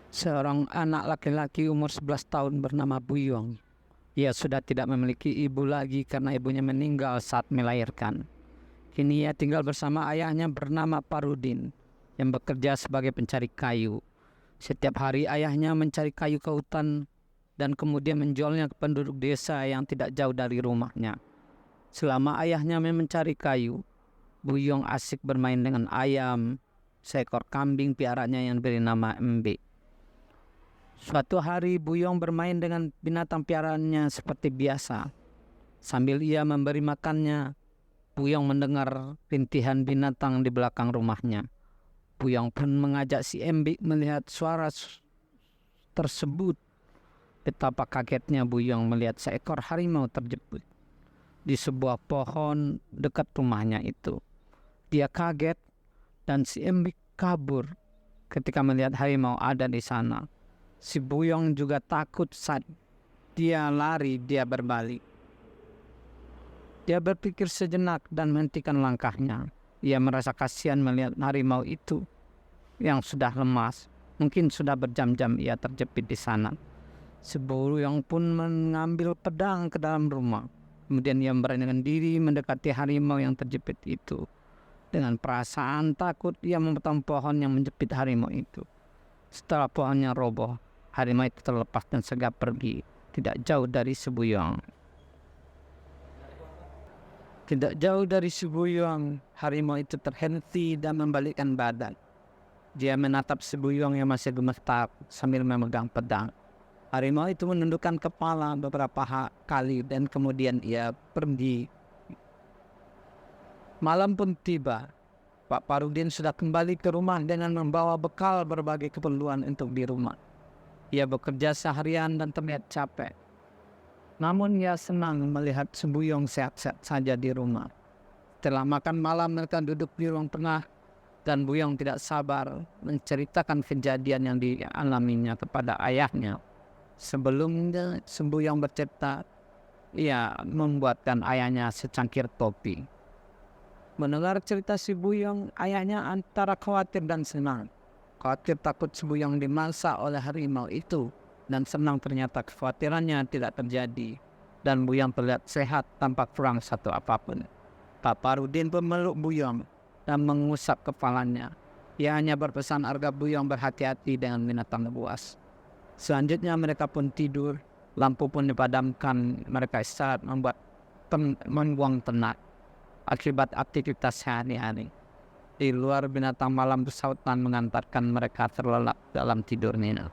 Seorang anak laki-laki umur 11 tahun bernama Buyong. Ia sudah tidak memiliki ibu lagi karena ibunya meninggal saat melahirkan. Kini ia tinggal bersama ayahnya bernama Parudin yang bekerja sebagai pencari kayu. Setiap hari ayahnya mencari kayu ke hutan dan kemudian menjualnya ke penduduk desa yang tidak jauh dari rumahnya. Selama ayahnya mencari kayu, Buyong asik bermain dengan ayam, seekor kambing piaranya yang diberi nama Embe. Suatu hari Buyong bermain dengan binatang piaraannya seperti biasa. Sambil ia memberi makannya, Buyong mendengar rintihan binatang di belakang rumahnya. Buyong pun mengajak si Embik melihat suara tersebut. Betapa kagetnya Buyong melihat seekor harimau terjepit di sebuah pohon dekat rumahnya itu. Dia kaget dan si Embik kabur ketika melihat harimau ada di sana. Si Buyong juga takut saat dia lari, dia berbalik. Dia berpikir sejenak dan menghentikan langkahnya. Ia merasa kasihan melihat harimau itu yang sudah lemas. Mungkin sudah berjam-jam ia terjepit di sana. Si Buyong pun mengambil pedang ke dalam rumah. Kemudian ia memberanikan diri mendekati harimau yang terjepit itu. Dengan perasaan takut ia memotong pohon yang menjepit harimau itu. Setelah pohonnya roboh, harimau itu terlepas dan segera pergi, tidak jauh dari si Buyong. Tidak jauh dari si Buyong, harimau itu terhenti dan membalikkan badan. Dia menatap si Buyong yang masih gemetar sambil memegang pedang. Harimau itu menundukkan kepala beberapa kali dan kemudian ia pergi. Malam pun tiba. Pak Parudin sudah kembali ke rumah dengan membawa bekal berbagai keperluan untuk di rumah. Ia bekerja seharian dan terlihat capek. Namun ia senang melihat si Buyong sehat-sehat saja di rumah. Setelah makan malam mereka duduk di ruang tengah dan Buyong tidak sabar menceritakan kejadian yang dialaminya kepada ayahnya. Sebelumnya si Buyong bercerita, ia membuatkan ayahnya secangkir kopi. Mendengar cerita si Buyong, ayahnya antara khawatir dan senang. Khawatir takut si Buyong dimangsa oleh harimau itu, dan senang ternyata kekhawatirannya tidak terjadi. Dan Buyong terlihat sehat tanpa kurang satu apapun. Pak Parudin pun memeluk Buyong dan mengusap kepalanya. Ia hanya berpesan agar Buyong berhati-hati dengan binatang buas. Selanjutnya mereka pun tidur, lampu pun dipadamkan, mereka istirahat membuang tenat akibat aktivitas sehari-hari. Di luar binatang malam bersautan mengantarkan mereka terlelap dalam tidurnya.